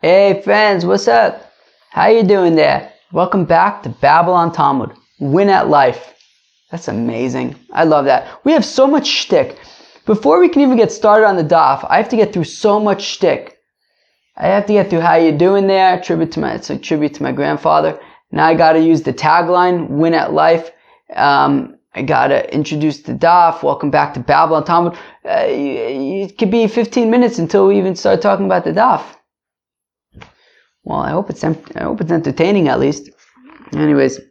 Hey friends, what's up? How you doing there? Welcome back to Babylon Talmud. Win at life. That's amazing. I love that. We have so much shtick. Before we can even get started on the daf, I have to get through so much shtick. I have to get through how you doing there. It's a tribute to my grandfather. Now I got to use the tagline, win at life. I got to introduce the daf. Welcome back to Babylon Talmud. It could be 15 minutes until we even start talking about the daf. Well, I hope it's entertaining at least. Anyways,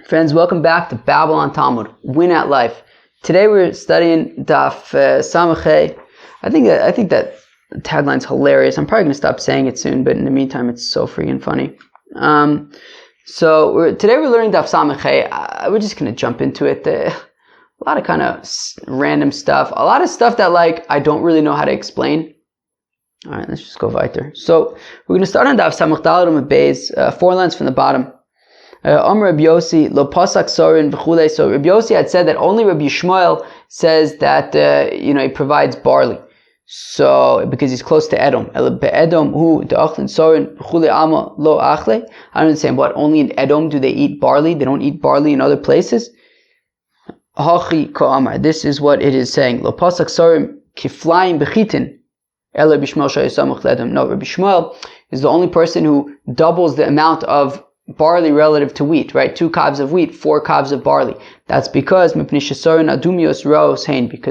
friends, welcome back to Babylon Talmud. Win at life. Today we're studying Daf Samachay. I think that tagline's hilarious. I'm probably gonna stop saying it soon, but in the meantime, it's so freaking funny. Today we're learning Daf Samachay. We're just gonna jump into it. A lot of kind of random stuff. A lot of stuff that I don't really know how to explain. All right, let's just go weiter. So we're going to start on Daf Samach Daled Beis, 4 lines from the bottom. Amr Rabbi Yossi lo pasak sorin v'chulei. So Rabbi Yossi had said that only Rabbi Shmuel says that he provides barley. So because he's close to Edom. Edom hu de'achlin sorin v'chulei alma lo achle. I don't understand what. Only in Edom do they eat barley? They don't eat barley in other places. Hachi ka'amar. This is what it is saying. Lo pasak sorin kiflayim b'chitin. No, Rabbi Shmuel is the only person who doubles the amount of barley relative to wheat, right? 2 kavs of wheat, 4 kavs of barley. That's because because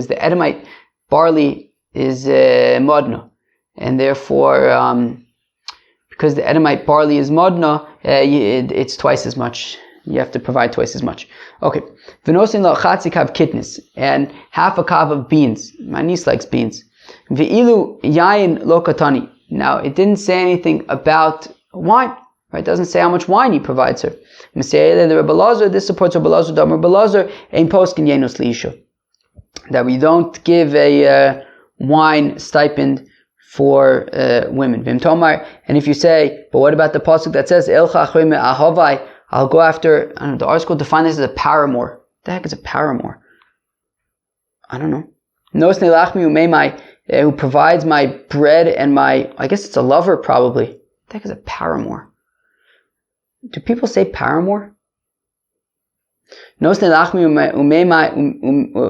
the Edomite barley is modna, and therefore because the Edomite barley is modna, it's twice as much. You have to provide twice as much. Okay. V'nosin lo chatzi kav kitnis, and half a kav of beans. My niece likes beans. Ve'ilu yayin lo katani. Now, it didn't say anything about wine, right? It doesn't say how much wine he provides her. This supports Rabbi Lazar, Damar Rabbi Lazar, ein poskin yenus liisha. That we don't give a wine stipend for women. Vim tomar. And if you say, but what about the pasuk that says, Elcha achrei me'ahavai, I'll go after, I don't know, the article defines this as a paramour. What the heck is a paramour? I don't know. Nosnei lachmi umeimai, who provides my bread and I guess it's a lover probably. What the heck is a paramour? Do people say paramour? Nosnei lachmi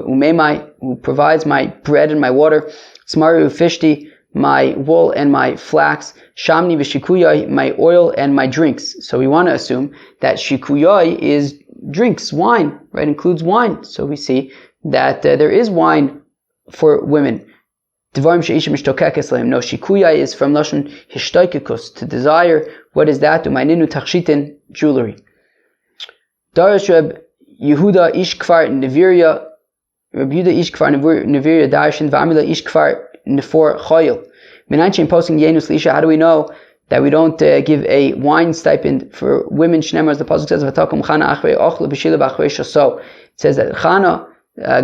umeimai, who provides my bread and my water. Smari ufishti, my wool and my flax. Shamni v'shikuyai, my oil and my drinks. So we want to assume that shikuyai is drinks, wine, right? Includes wine. So we see that there is wine for women. No, shikuya is from lashon hishtoikikus, to desire. What is that? Umayninu tachshitin, jewelry. Darish Reb Yehuda ish kfar neviria, Reb Yehuda ish kfar neviria darshin v'amila ish kfar nefor choyel. Minanchin posting yenus lisha. How do we know that we don't give a wine stipend for women? Shnemar, as the pasuk says, v'takum chana achrei ochla b'shila b'achrei shaso. It says that Chana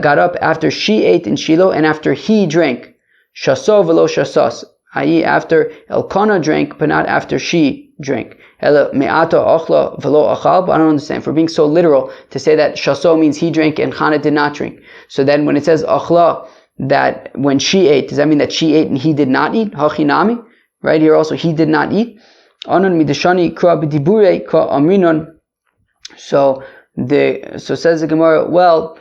got up after she ate in Shiloh and after he drank. Shaso velo shasos, i.e. after Elkanah drank, but not after she drank. Me'ata ochla velo achal. I don't understand. For being so literal to say that Shaso means he drank and Chana did not drink. So then when it says achla, that when she ate, does that mean that she ate and he did not eat? Hachinami, right here also he did not eat. Anon midashani kra b'dibure ka amrinon. So says the Gemara, well,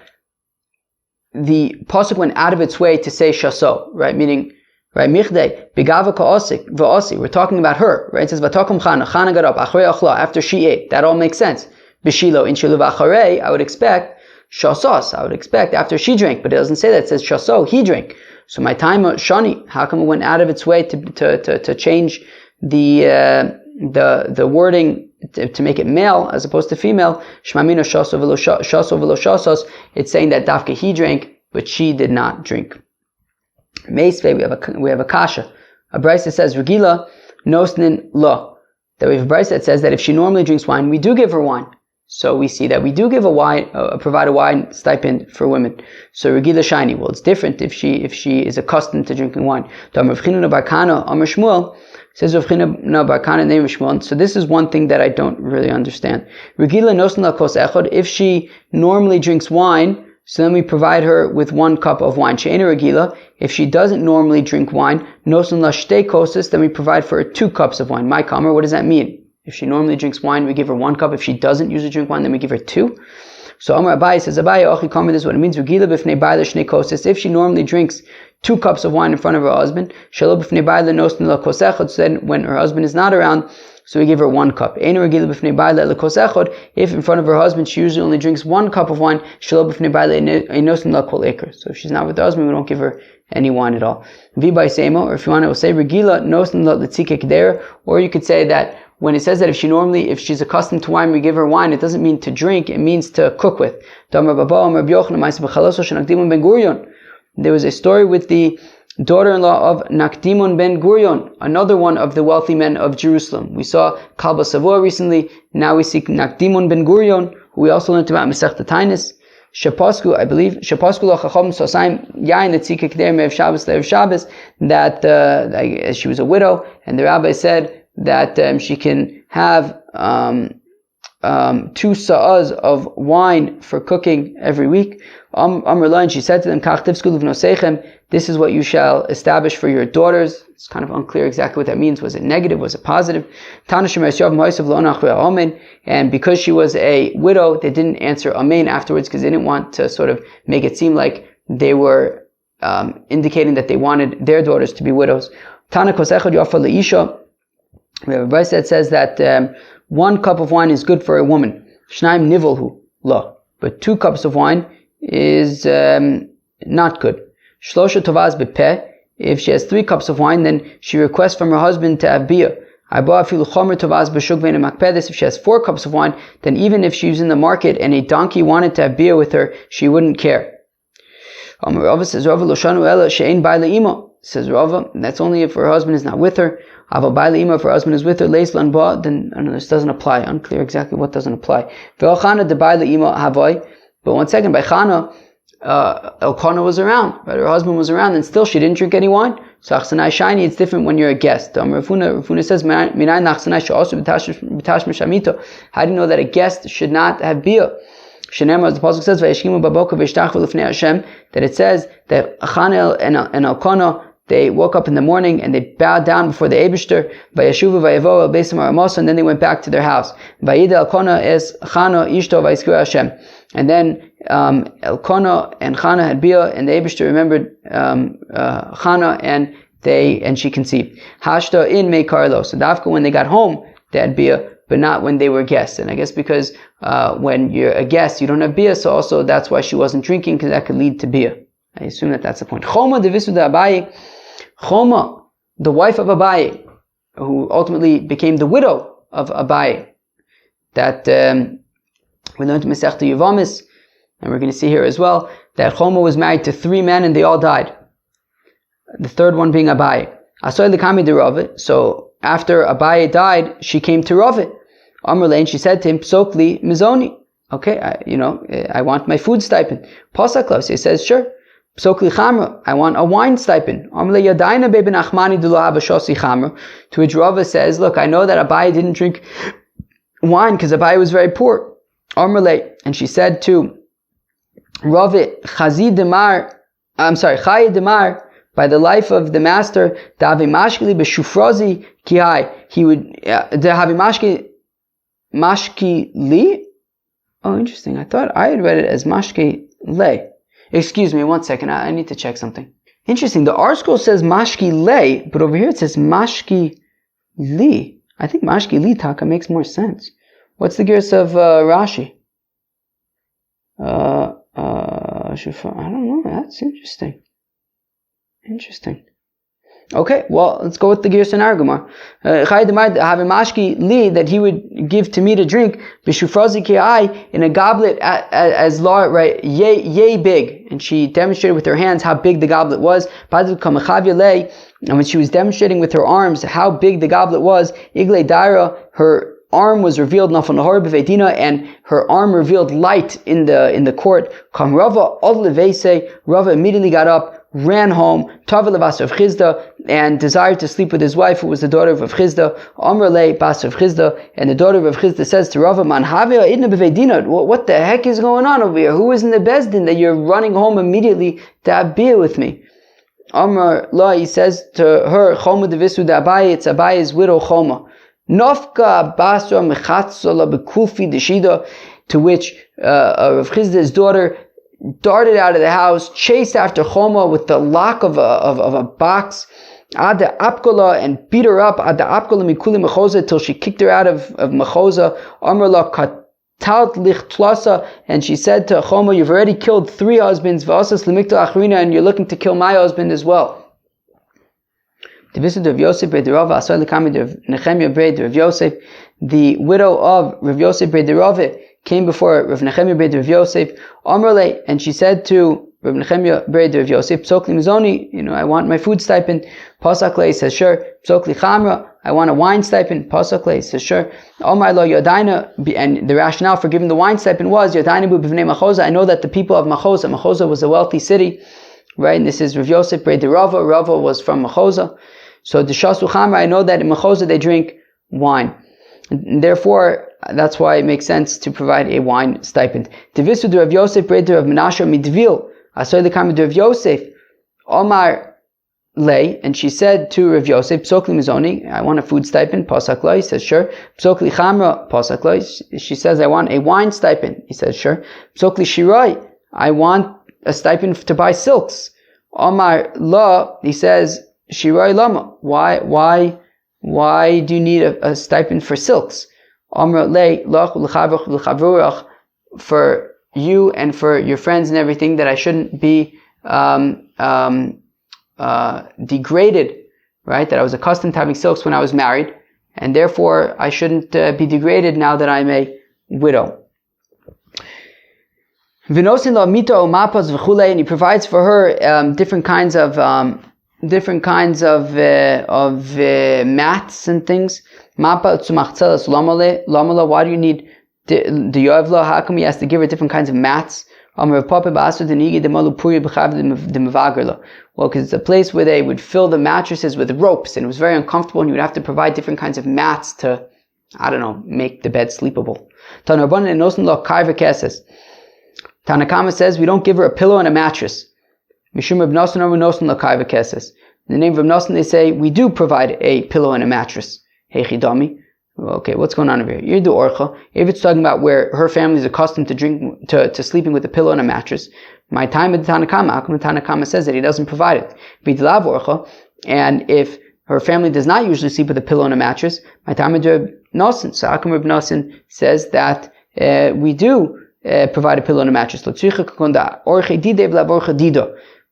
the pasuk went out of its way to say shaso, right? Meaning, right? Michdei begava ka'osik va'osi. We're talking about her, right? It says v'takum Chana. Chana got up achrei achla, after she ate. That all makes sense. B'shilo in Shiloh v'acharei, I would expect shasos. I would expect after she drank, but it doesn't say that. It says shaso, he drank. So my time shani. How come it went out of its way to change the wording to make it male as opposed to female? Shmamino shaso velo shasos. It's saying that dafka he drank, but she did not drink. Meisvei, we have a kasha. A brayse that says regila nosnin lo. That we have a brayse that says that if she normally drinks wine, we do give her wine. So we see that we do give provide a wine stipend for women. So regila shiny. Well, it's different if she is accustomed to drinking wine. Says Rav China bar Kana name Shmuel. So this is one thing that I don't really understand. Regila nosna kos echad. If she normally drinks wine, So then we provide her with 1 cup of wine. She'ena regila, if she doesn't normally drink wine, nosun la shtei kosas, then we provide for her 2 cups of wine. My kamer, what does that mean? If she normally drinks wine, we give her 1 cup. If she doesn't usually drink wine, then we give her 2. So Amar Abaye says, Abaye, ochi kamer, this is what it means. Regila b'fnei baile shnei kosas. If she normally drinks 2 cups of wine in front of her husband, shelo b'fnei baile nosun la kosechot, so then when her husband is not around, so we give her 1 cup. If in front of her husband she usually only drinks 1 cup of wine, so if she's not with her husband, we don't give her any wine at all. Or if you want to say regila, or you could say that when it says that if she's accustomed to wine, we give her wine, it doesn't mean to drink, it means to cook with. There was a story with the daughter-in-law of Nakdimun ben Gurion, another one of the wealthy men of Jerusalem. We saw Kalba Savoy recently, now we see Nakdimun ben Gurion, who we also learned about Masechta Tainis. Shapasku, I believe, Shapasku lo chacham sosaim yain etzika k'der me'ev Shabbos le'ev Shabbos, that she was a widow, and the rabbi said that she can have 2 sa'as of wine for cooking every week. And she said to them, this is what you shall establish for your daughters. It's kind of unclear exactly what that means. Was it negative? Was it positive? And because she was a widow, they didn't answer amen afterwards because they didn't want to sort of make it seem like they were indicating that they wanted their daughters to be widows. We have a verse that says that 1 cup of wine is good for a woman. But 2 cups of wine is not good. If she has 3 cups of wine, then she requests from her husband to have bia. If she has 4 cups of wine, then even if she was in the market and a donkey wanted to have bia with her, she wouldn't care. Says Rava, that's only if her husband is not with her. If her husband is with her, then this doesn't apply. Unclear exactly what doesn't apply. But 1 second, by Chana, Elkanah was around, but her husband was around, and still she didn't drink any wine. So Achsanai Shiny, it's different when you're a guest. Rafuna says, how do you know that a guest should not have bia? Shenemar, as the Pasuk says, that it says that Achana and Elkanah, they woke up in the morning and they bowed down before the Eibishter, and then they went back to their house. And then Elkanah and Chana had bia, and the Eibishter remembered Chana, and she conceived. Hashta in Mei Karlo. So Dafka, when they got home, they had bia, but not when they were guests. And I guess because when you're a guest, you don't have bia, so also that's why she wasn't drinking, because that could lead to bia. I assume that that's the point. Choma devisu de Abaye. Choma, the wife of Abaye, who ultimately became the widow of Abaye, that we learned in Masechta Yevamis, and we're going to see here as well, that Choma was married to 3 men and they all died. The third one being Abaye. Asoy lekami de Rava. So after Abaye died, she came to Rava. Amrle, and she said to him, Psokli mizoni. Okay, I want my food stipend. Pasakla, so he says, sure. Psokli chamra, I want a wine stipend. Amrle yadaina beben achmani dulo hava shosi chamra. To which Rava says, look, I know that Abaye didn't drink wine because Abaye was very poor. Amrle, and she said to Rava, Chayi Demar, by the life of the master, Davi Mashkili b'shufrazi kihai, he would, Davi Mashki li? Oh, interesting. I thought I had read it as Mashki le. Excuse me, 1 second. I need to check something. Interesting. The R scroll says Mashki le, but over here it says Mashki li. I think Mashki li taka makes more sense. What's the gears of Rashi? I don't know. That's interesting. Okay, well, let's go with the gears in Argumar. That he would give to me to drink in a goblet as large, right, yay big. And she demonstrated with her hands how big the goblet was. And when she was demonstrating with her arms how big the goblet was, her arm was revealed, and her arm revealed light in the court. Rava immediately got up. ran home, Tava levas Rav Chizda, and desired to sleep with his wife, who was the daughter of Rav Chizda. Amr le bas Rav Chizda, and the daughter of Rav Chizda says to Rava, Man havia idna b'veidina. What the heck is going on over here? Who is in the bezdin that you're running home immediately to have beer with me? Amr la, he says to her, Choma devisu da Abaye, it's Abaye's widow Choma. Nofka basra mechatzola bekufi deshida, to which Rav Chizda's daughter darted out of the house, chased after Choma with the lock of a box, Ada Apkola, and beat her up, Ada Apkola mikuli mechoza, till she kicked her out of mechoza. Amr la katalt lichtlasa, and she said to Choma, you've already killed 3 husbands, v'asas lemikta achrina, and you're looking to kill my husband as well. The widow of Rav Yosef Beit Rava came before Rav Nechemia Beit Rav Yosef, Amrle, and she said to Rav Nechemia Beit Rav Yosef, Psokli Mizoni, I want my food stipend. Pasakle says, sure. Psokli Chamra, I want a wine stipend. Pasakle says, sure. Omar lo Yodaina, and the rationale for giving the wine stipend was, Yodaina bu b'vnei Machoza, I know that the people of Machoza was a wealthy city, right? And this is Rav Yosef Beit Rava. Rava was from Machoza. So the Shasu Chamra, I know that in Machoza they drink wine. And therefore, that's why it makes sense to provide a wine stipend. Divisu de Rav Yosef Breder of Menashe Midvil, Asoy the Kamid de Rav Yosef, Omar Lay, and she said to Rav Yosef, Psokli Mizoni, I want a food stipend. Pasak Lay, he says, sure. Psokli Chamra, Pasak Lay, she says, I want a wine stipend. He says, sure. Psokli Shirai, I want a stipend to buy silks. Omar La, he says, Shirai Lama, why do you need a stipend for silks? Amr lei lach l'chavruch l'chavruach, for you and for your friends and everything, that I shouldn't be degraded, right? That I was accustomed to having silks when I was married, and therefore I shouldn't be degraded now that I'm a widow. V'nosin lo mito o mapas v'chulei, and he provides for her different kinds of mats and things. Mapa tzumachzelas lamala. Why do you need the yovla? How come he has to give her different kinds of mats? Well, because it's a place where they would fill the mattresses with ropes, and it was very uncomfortable, and you would have to provide different kinds of mats to, make the bed sleepable. Tanakama says we don't give her a pillow and a mattress. Mishum Reb Nosson or Nosson Lakai V'Keses. In the name of Reb Nosson, they say we do provide a pillow and a mattress. Hey Chidami. Okay, what's going on over here? Yirdu Orcha. If it's talking about where her family is accustomed to sleeping with a pillow and a mattress, my time at the Tanakama, how come the Tanakama says that he doesn't provide it? B'Dilav Orcha. And if her family does not usually sleep with a pillow and a mattress, my time at Reb Nosson. So how come Reb Nosson says that we do provide a pillow and a mattress?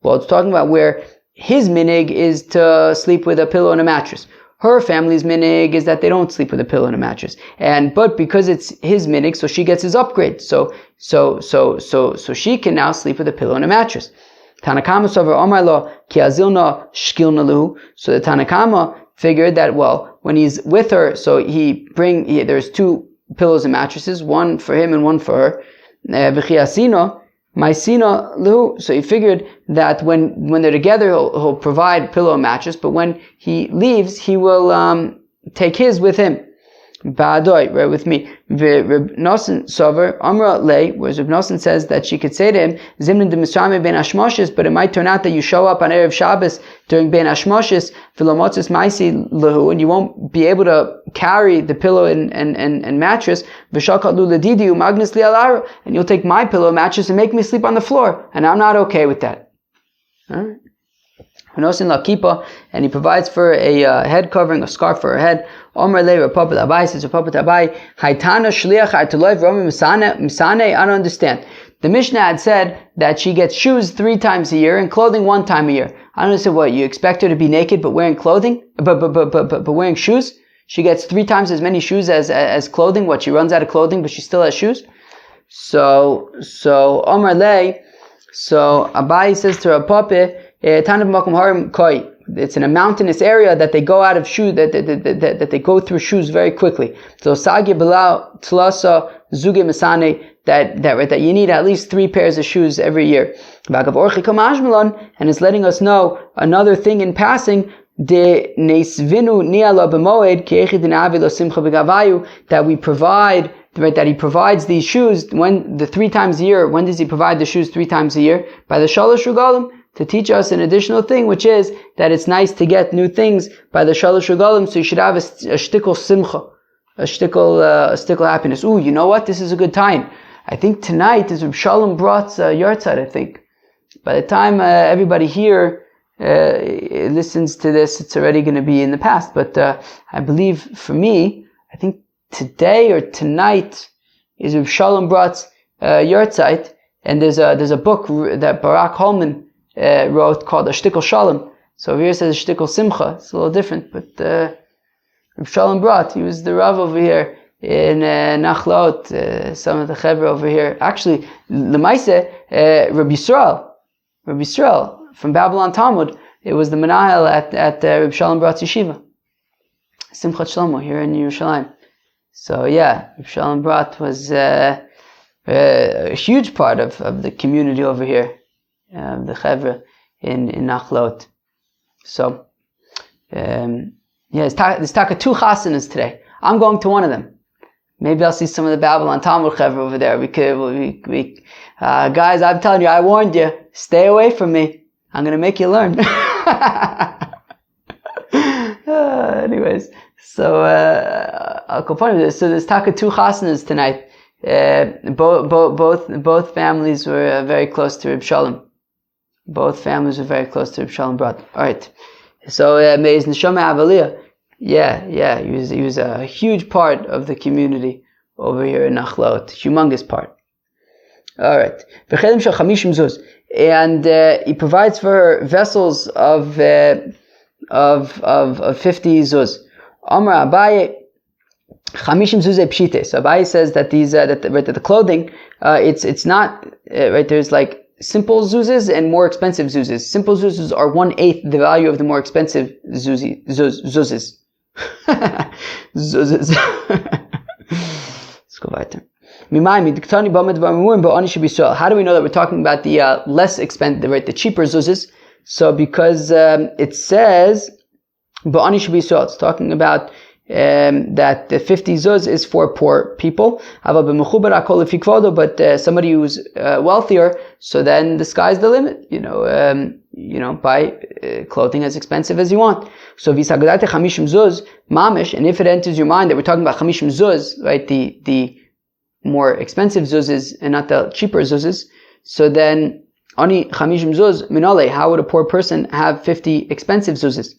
Well, it's talking about where his minig is to sleep with a pillow and a mattress. Her family's minig is that they don't sleep with a pillow and a mattress. But because it's his minig, so she gets his upgrade. So she can now sleep with a pillow and a mattress. Tanakama sover Omar lo ki azilna shkilna luhu. So the Tanakama figured that, well, when he's with her, so there's 2 pillows and mattresses, one for him and one for her. So he figured that when they're together, he'll provide pillow and mattress, but when he leaves, he will take his with him. Ba'adoi, right with me. Reb Nosson sover Amra lei, whereas Reb Nosson says that she could say to him, Zimnin de Misrame ben Ashmoshes, but it might turn out that you show up on Erev Shabbos during ben Ashmoshes, Philomotzis Maisi lahu, and you won't be able to carry the pillow and mattress, V'shakat lu ledidiu magnis li alara, and you'll take my pillow and mattress and make me sleep on the floor, and I'm not okay with that. Alright? And he provides for a head covering, a scarf for her head. Omer le Rapapa Abai says, Rapapa Abai, Haitana Shliach Artuloiv Romi Misane. I don't understand. The Mishnah had said that she gets shoes 3 times a year and clothing 1 time a year. I don't understand what, you expect her to be naked but wearing clothing? But wearing shoes? She gets 3 times as many shoes as clothing. What, she runs out of clothing but she still has shoes? So Omer le, so Abai says to Rapapa, Tanav Makom Harim Koi. it's in a mountainous area that they go out of shoes, that they go through shoes very quickly. So Sagi Bilal Tlasa Zuge Masane, that you need at least 3 pairs of shoes every year. And it's letting us know another thing in passing, that we provide, right, that he provides these shoes when the 3 times a year. When does he provide the shoes 3 times a year? By the Shalosh Regalim, to teach us an additional thing, which is that it's nice to get new things by the Shalosh Regalim, so you should have a shtickle simcha, a shtickle happiness. Ooh, you know what? This is a good time. I think tonight is Reb Shalom Brat's yahrzeit, I think. By the time everybody here listens to this, it's already going to be in the past. But I believe for me, I think today or tonight is Reb Shalom Brat's yahrzeit, and there's a book that Barak Holman wrote called A Shtickle Shalom. So over here it says Shtickle Simcha. It's a little different, but Reb Shalom Brat, he was the Rav over here in Nachlaot, some of the Chevra over here. Actually, Lemaise, Rabbi Yisrael from Babylon Talmud, it was the Menahel at Reb Shalom Brat's yeshiva, Simchat Shlomo, here in Yerushalayim. So yeah, Reb Shalom Brat was a huge part of the community over here, the Chevra in Nachlaot. So, there's taka 2 chasanas today. I'm going to one of them. Maybe I'll see some of the Babylon Talmud Chevra over there. Guys, I'm telling you, I warned you. Stay away from me. I'm going to make you learn. Anyways, so I'll go point this. So there's taka 2 chasanas tonight. Both families were very close to Reb Shalom. Both families were very close to Reb Shalom Brat. All right. So Meis Neshama Avaliyah. Yeah, he was a huge part of the community over here in Nachlaot, humongous part. All right, and he provides for her vessels of 50 zuz. Amar Abaye, 50 zuz pshite. So Abaye says that that the clothing, it's not right. There's like simple zuzes and more expensive zuzes. Simple zuzes are 1/8 the value of the more expensive zuzes. Zuzes. Let's go weiter. How do we know that we're talking about the less expensive, right, the cheaper zuzes? So because it says Ba'ani should be so, it's talking about that the 50 zuz is for poor people, but somebody who's wealthier, so then the sky's the limit. Buy clothing as expensive as you want. So visagadate 50 zuz mamish, and if it enters your mind that we're talking about 50 zuz, right, the more expensive zuzes and not the cheaper zuzes, so then ani 50 zuz minale, how would a poor person have 50 expensive zuzes?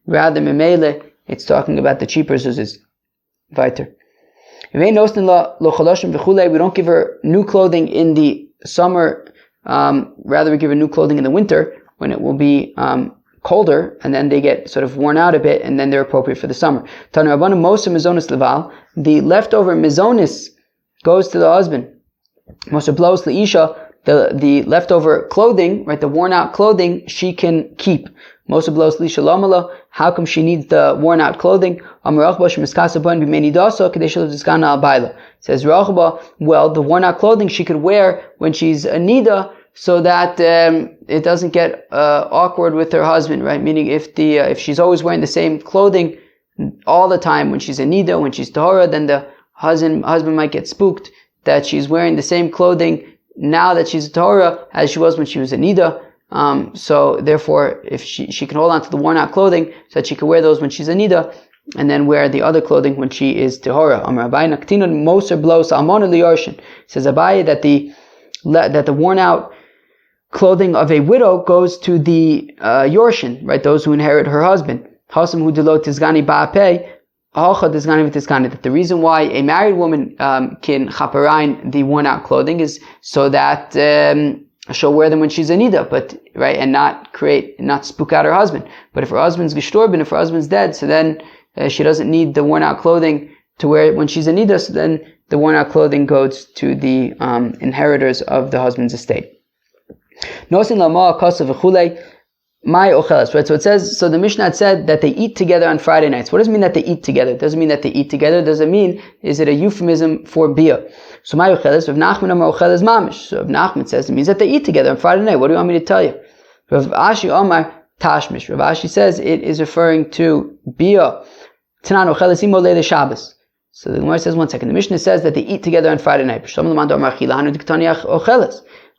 Rather, memele, it's talking about the cheaper zuzes. Weiter. We don't give her new clothing in the summer. Rather, we give her new clothing in the winter when it will be colder, and then they get sort of worn out a bit, and then they're appropriate for the summer. The leftover mizonis goes to the husband. The leftover clothing, right, the worn out clothing, she can keep. How come she needs the worn out clothing? Says Rachba, well, the worn out clothing she could wear when she's a nida, so that it doesn't get awkward with her husband, right? Meaning if she's always wearing the same clothing all the time when she's a nida, when she's tahora, then the husband might get spooked that she's wearing the same clothing now that she's a tahora as she was when she was a nida. So therefore, if she can hold on to the worn out clothing so that she can wear those when she's a nida, and then wear the other clothing when she is tahora. Says Abaye that the worn out clothing of a widow goes to the yorshin, right? Those who inherit her husband. That the reason why a married woman can chaparain the worn out clothing is so that she'll wear them when she's a nida, but right, and not spook out her husband. But if her husband's gestorben, if her husband's dead, so then she doesn't need the worn out clothing to wear it when she's a nida. So then the worn out clothing goes to the inheritors of the husband's estate. My ocheles, right? So it says, so the Mishnah said that they eat together on Friday nights. What does it mean that they eat together? It doesn't mean that they eat together. Does it mean, is it a euphemism for bia? So my ocheles, Rav Nachman Amar ocheles mamish. So Rav Nachman says it means that they eat together on Friday night. What do you want me to tell you? Rav Ashi Omar tashmish. Rav Ashi says it is referring to bia. Tanan ocheles imo leile Shabbos. So the Gemara says, one second. The Mishnah says that they eat together on Friday night.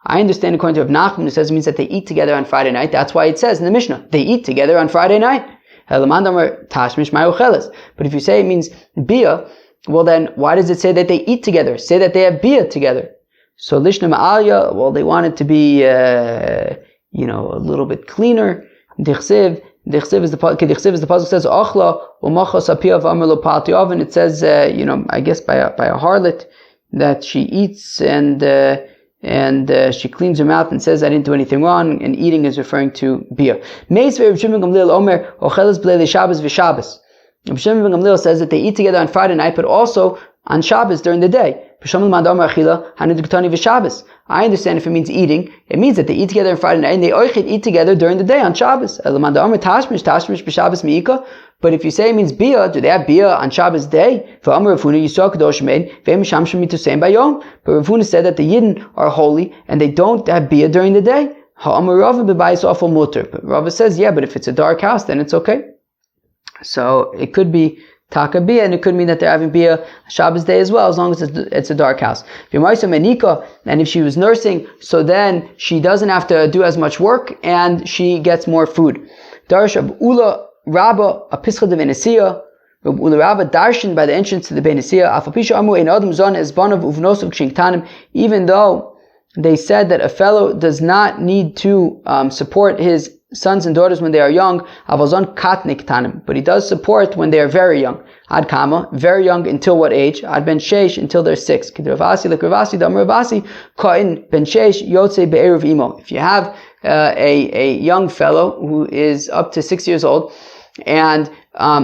I understand according to Rav Nachman, who says it means that they eat together on Friday night. That's why it says in the Mishnah, they eat together on Friday night. But if you say it means bia, well then, why does it say that they eat together? Say that they have bia together. So Lishna Ma'alya, well, they want it to be, a little bit cleaner. Dichsiv is the puzzle says, Ochla, Umachos Apiyav Amrlo Paltiyav, and it says, I guess by a harlot, that she eats and she cleans her mouth and says, I didn't do anything wrong, and eating is referring to beer. Meis Rav Shimon Gamliel Omer, Ocheles B'leilei Shabbos v'Shabbos. Rav Shimon Gamliel says that they eat together on Friday night, but also on Shabbos during the day. I understand if it means eating, it means that they eat together on Friday night and they eat together during the day on Shabbos. But if you say it means bia, do they have bia on Shabbos day? But Rav Huna said that the Yidden are holy and they don't have bia during the day. But Rava says, yeah, but if it's a dark house, then it's okay. So it could be taka bia, and it could mean that they're having bia Shabbos day as well, as long as it's a dark house. And if she was nursing, so then she doesn't have to do as much work, and she gets more food. Darash of Ula Rabba, a Pischa de Venesia, Ula Rabba darshan by the entrance to the Venesia, Afapisha Amu Ein Adam Zon as Banav Uvnosov Kshinktanim, even though they said that a fellow does not need to support his sons and daughters when they are young, avazon katnik tanim, but he does support when they are very young. Ad kama, very young until what age? Ad ben sheish, until they're 6. K'dravasi lekravasi damravasi ka'in ben sheish yotze be'eruv imo. If you have a young fellow who is up to 6 years old, and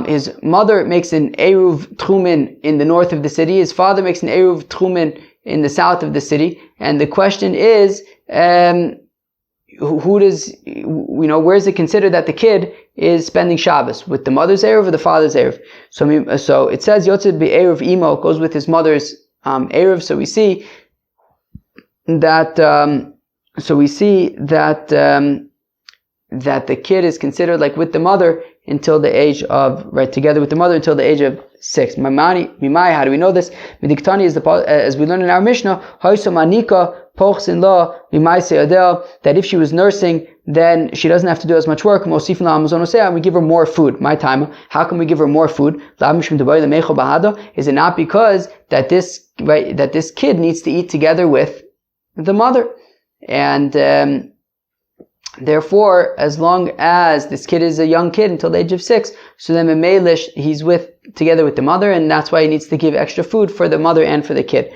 his mother makes an eruv trumin in the north of the city, his father makes an eruv trumin in the south of the city, and the question is, who does, where is it considered that the kid is spending Shabbos? With the mother's Eruv or the father's Eruv? So it says, Yotzid be Eruv Imo, goes with his mother's Eruv. So we see that, that the kid is considered like with the mother until the age of, together with the mother until the age of 6. Mimai, how do we know this? Midiktani is as we learn in our Mishnah, Manika, that if she was nursing, then she doesn't have to do as much work. And we give her more food. My time. How can we give her more food? Is it not because that this kid needs to eat together with the mother? And therefore, as long as this kid is a young kid until the age of 6, so then Memelish, he's together with the mother, and that's why he needs to give extra food for the mother and for the kid.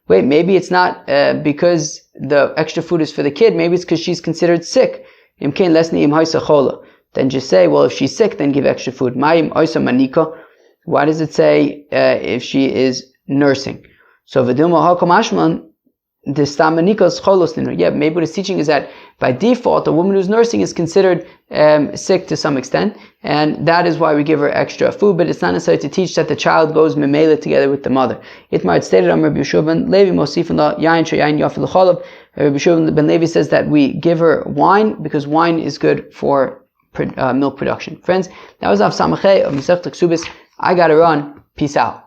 Wait, maybe it's not because the extra food is for the kid, maybe it's because she's considered sick. Then just say, well, if she's sick, then give extra food. Why does it say if she is nursing? So yeah, maybe what it's teaching is that by default, a woman who's nursing is considered sick to some extent, and that is why we give her extra food, but it's not necessary to teach that the child goes memela together with the mother. Itmar stated on Rabbi Yeshua ben Levi, Mosifin la yain sheyain yafil cholav. Rabbi Yeshua ben Levi says that we give her wine because wine is good for milk production. Friends, that was Av Samachay of Masechta Ksubis. I gotta run. Peace out.